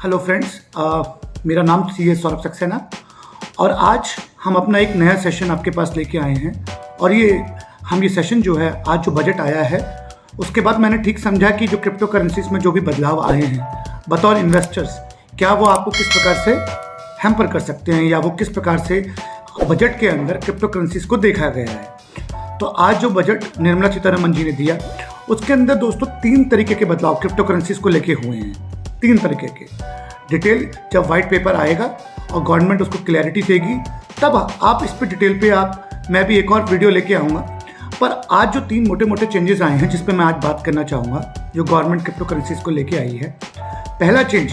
Hello friends, मेरा नाम CS Saurabh Saxena और आज हम अपना एक नया सेशन आपके पास लेके आए हैं। और ये सेशन जो है, आज जो बजट आया है उसके बाद मैंने ठीक समझा कि जो क्रिप्टो करेंसीज में जो भी बदलाव आए हैं बतौर इन्वेस्टर्स, क्या वो आपको किस प्रकार से हैम्पर कर सकते हैं या वो किस प्रकार से बजट के अंदर क्रिप्टो करेंसीज को देखा गया है। तो आज जो बजट निर्मला सीतारमण जी ने दिया उसके अंदर दोस्तों 3 तरीके के बदलाव क्रिप्टो करेंसीज को लेके हुए हैं। 3 तरीके के डिटेल जब वाइट पेपर आएगा और गवर्नमेंट उसको क्लैरिटी देगी तब आप इस पे डिटेल पे मैं भी एक और वीडियो लेके आऊँगा। पर आज जो 3 मोटे मोटे चेंजेस आए हैं जिस पे मैं आज बात करना चाहूँगा, जो गवर्नमेंट क्रिप्टो करेंसीज को लेके आई है। पहला चेंज,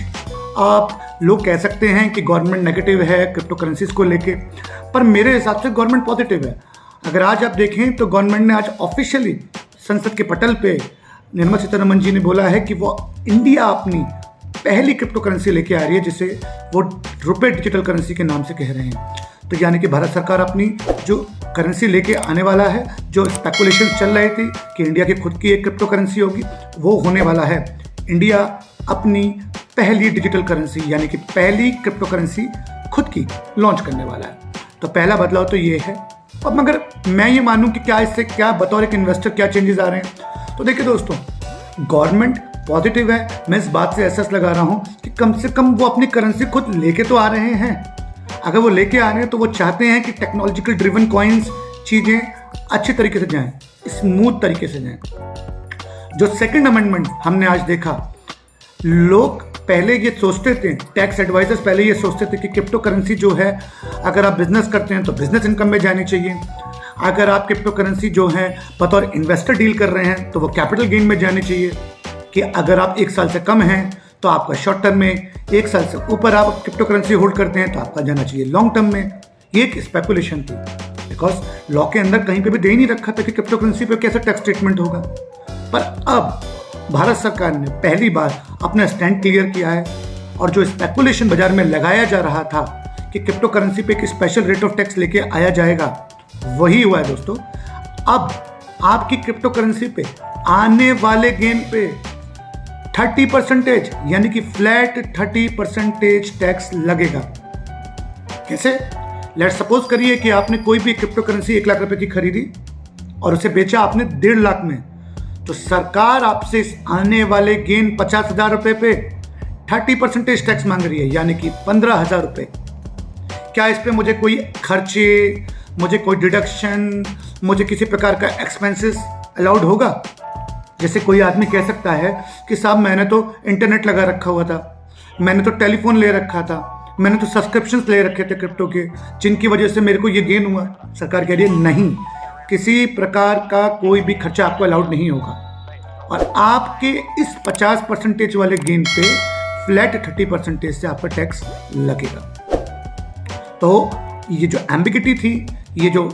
आप लोग कह सकते हैं कि गवर्नमेंट नेगेटिव है क्रिप्टो करेंसीज को लेके, पर मेरे हिसाब से गवर्नमेंट पॉजिटिव है। अगर आज आप देखें तो गवर्नमेंट ने आज ऑफिशियली संसद के पटल पे निर्मला सीतारमण जी ने बोला है कि वो इंडिया अपनी पहली क्रिप्टो करेंसी लेके आ रही है, जिसे वो रुपए डिजिटल करेंसी के नाम से कह रहे हैं। तो यानी कि भारत सरकार अपनी जो करेंसी लेके आने वाला है, जो स्पेकुलेशन चल रही थी कि इंडिया की खुद की एक क्रिप्टो करेंसी होगी, वो होने वाला है। इंडिया अपनी पहली डिजिटल करेंसी यानी कि पहली क्रिप्टो करेंसी खुद की लॉन्च करने वाला है। तो पहला बदलाव तो ये है। अब मगर मैं ये मानूं कि क्या इससे क्या बतौर एक इन्वेस्टर क्या चेंजेस आ रहे हैं, तो देखिए दोस्तों, गवर्नमेंट पॉजिटिव है। मैं इस बात से एहसास लगा रहा हूं कि कम से कम वो अपनी करेंसी खुद लेके तो आ रहे हैं। अगर वो लेके आ रहे हैं तो वो चाहते हैं कि टेक्नोलॉजिकल ड्रिवन कॉइन्स चीज़ें अच्छे तरीके से जाएं, स्मूथ तरीके से जाएं। जो सेकंड अमेंडमेंट हमने आज देखा, लोग पहले ये सोचते थे, टैक्स एडवाइजर्स पहले ये सोचते थे कि क्रिप्टो करेंसी जो है, अगर आप बिजनेस करते हैं तो बिजनेस इनकम में जानी चाहिए। अगर आप क्रिप्टो करेंसी जो है बतौर इन्वेस्टर डील कर रहे हैं तो वो कैपिटल गेन में जानी चाहिए। कि अगर आप 1 साल से कम हैं तो आपका शॉर्ट टर्म में, 1 साल से ऊपर आप क्रिप्टो करेंसी होल्ड करते हैं तो आपका जाना चाहिए लॉन्ग टर्म में। ये एक स्पेकुलेशन थी, बिकॉज लॉ के अंदर कहीं पे भी दे नहीं रखा था कि क्रिप्टो करेंसी पे कैसे टैक्स ट्रीटमेंट होगा। पर अब भारत सरकार ने पहली बार अपना स्टैंड क्लियर किया है और जो स्पेकुलेशन बाजार में लगाया जा रहा था कि क्रिप्टो करेंसी पे एक स्पेशल रेट ऑफ टैक्स लेके आया जाएगा, वही हुआ है दोस्तों। अब आपकी क्रिप्टो करेंसी पे आने वाले गेन पे 30% यानी कि फ्लैट 30% टैक्स लगेगा। कैसे? लेट सपोज करिए कि आपने कोई भी क्रिप्टो करेंसी 1 लाख रुपए की खरीदी और उसे बेचा आपने 1.5 लाख में, तो सरकार आपसे इस आने वाले गेन 50,000 रुपए पे 30% टैक्स मांग रही है, यानी कि 15,000 रुपए। क्या इस पे मुझे कोई खर्चे, मुझे कोई डिडक्शन, मुझे किसी प्रकार का एक्सपेंसेस अलाउड होगा? जैसे कोई आदमी कह सकता है कि साहब मैंने तो इंटरनेट लगा रखा हुआ था, मैंने तो टेलीफोन ले रखा था, मैंने तो सब्सक्रिप्शंस ले रखे थे क्रिप्टो के, जिनकी वजह से मेरे को ये गेन हुआ। सरकार कह रही है नहीं, किसी प्रकार का कोई भी खर्चा आपको अलाउड नहीं होगा और आपके इस 50% वाले गेन पे फ्लैट 30% से आपका टैक्स लगेगा। तो ये जो एम्बिगिटी थी, ये जो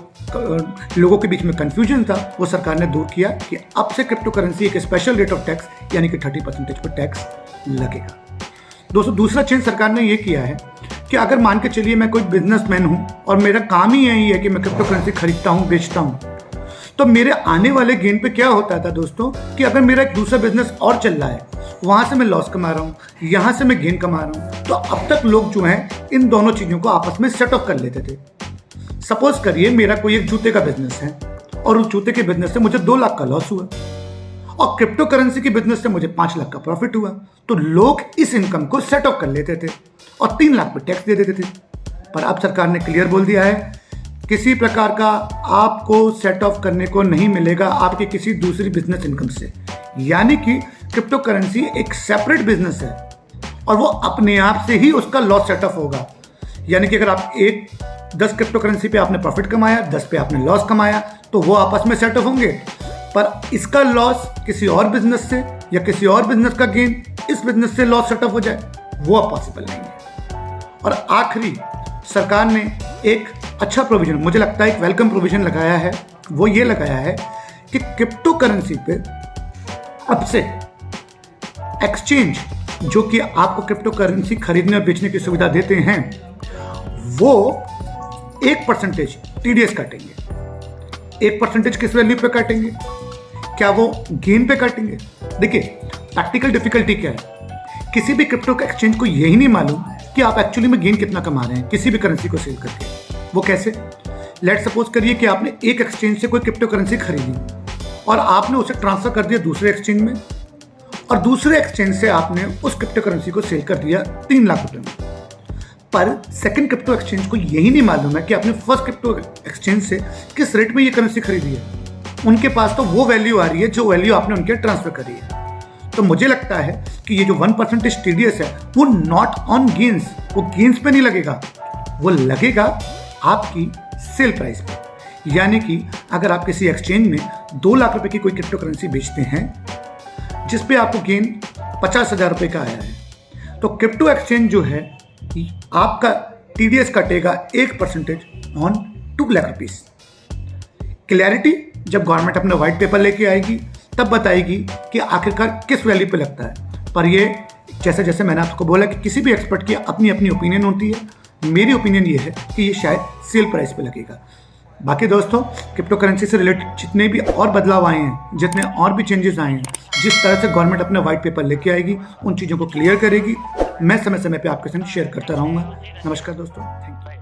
लोगों के बीच में कंफ्यूजन था, वो सरकार ने दूर किया कि अब से क्रिप्टो करेंसी एक स्पेशल रेट ऑफ टैक्स यानी कि 30% पर टैक्स लगेगा। दोस्तों, दूसरा चेंज सरकार ने ये किया है कि अगर मान के चलिए मैं कोई बिजनेसमैन हूं और मेरा काम ही यही है कि मैं क्रिप्टो करेंसी खरीदता हूं, बेचता हूं, तो मेरे आने वाले गेन पे क्या होता था दोस्तों कि अगर मेरा एक दूसरा बिजनेस और चल रहा है, वहां से मैं लॉस कमा रहा हूं, यहां से मैं गेन कमा रहा हूं, तो अब तक लोग जो हैं इन दोनों चीजों को आपस में सेट ऑफ कर लेते थे। सपोज करिए मेरा कोई एक जूते का बिजनेस है और उस जूते के बिजनेस से मुझे 2 लाख का लॉस हुआ और क्रिप्टो करेंसी के बिजनेस से मुझे 5 लाख का प्रॉफिट हुआ, तो लोग इस इनकम को सेट ऑफ कर लेते थे और 3 लाख पर टैक्स दे देते थे। पर अब सरकार ने क्लियर बोल दिया है, किसी प्रकार का आपको सेट ऑफ करने को नहीं मिलेगा आपके किसी दूसरी बिजनेस इनकम से। यानी कि क्रिप्टो करेंसी एक सेपरेट बिजनेस है और वो अपने आप से ही उसका लॉस सेट ऑफ होगा। यानी कि अगर आप 10 क्रिप्टो करेंसी पे आपने प्रॉफिट कमाया, 10 पे आपने लॉस कमाया, तो वो आपस में सेट ऑफ होंगे। पर इसका लॉस किसी और बिजनेस से या किसी और बिजनेस का गेन इस बिजनेस से लॉस सेट ऑफ हो जाए, वो पॉसिबल नहीं है। और आखिरी, सरकार ने एक अच्छा प्रोविजन, मुझे लगता है एक वेलकम प्रोविजन लगाया है। वो ये लगाया है कि क्रिप्टो करेंसी पे अब से एक्सचेंज जो कि आपको क्रिप्टो करेंसी खरीदने और बेचने की सुविधा देते हैं, वो 1% TDS काटेंगे। 1% किस वैल्यू पे काटेंगे? क्या वो गेन पे काटेंगे? देखिए, प्रैक्टिकल डिफिकल्टी क्या है किसी भी क्रिप्टो एक्सचेंज को यही नहीं मालूम कि आप एक्चुअली में गेन कितना कमा रहे हैं किसी भी करेंसी को सेल करके। वो कैसे? लेट सपोज करिए कि आपने एक एक्सचेंज से कोई क्रिप्टो करेंसी खरीदी और आपने उसे ट्रांसफर कर दिया दूसरे एक्सचेंज में, और दूसरे एक्सचेंज से आपने उस क्रिप्टो करेंसी को सेल कर दिया 3 लाख रुपए में। पर सेकंड क्रिप्टो एक्सचेंज को यही नहीं मालूम है कि आपने फर्स्ट क्रिप्टो एक्सचेंज से किस रेट में ये करेंसी खरीदी है। उनके पास तो वो वैल्यू आ रही है जो वैल्यू आपने उनके ट्रांसफर करी है। तो मुझे लगता है कि ये जो 1% TDS है वो नॉट ऑन गेन्स, वो गेन्स पे नहीं लगेगा, वो लगेगा आपकी सेल प्राइस पे। यानी कि अगर आप किसी एक्सचेंज में 2 लाख रुपए की कोई क्रिप्टो करेंसी बेचते हैं जिस पे आपको गेन 50,000 रुपए का आया है, तो क्रिप्टो एक्सचेंज जो है आपका TDS कटेगा 1% ऑन 2 लाख रुपीस। क्लैरिटी जब गवर्नमेंट अपना व्हाइट पेपर लेके आएगी तब बताएगी कि आखिरकार किस वैल्यू पे लगता है। पर ये जैसे जैसे मैंने आपको बोला कि किसी भी एक्सपर्ट की अपनी अपनी ओपिनियन होती है। मेरी ओपिनियन ये है कि ये शायद सेल प्राइस पे लगेगा। बाकी दोस्तों, क्रिप्टो करेंसी से रिलेटेड जितने भी और बदलाव आए हैं, जितने और भी चेंजेस आए हैं, जिस तरह से गवर्नमेंट अपना व्हाइट पेपर लेके आएगी, उन चीज़ों को क्लियर करेगी, मैं समय समय पे आपके साथ शेयर करता रहूँगा। नमस्कार दोस्तों, थैंक यू।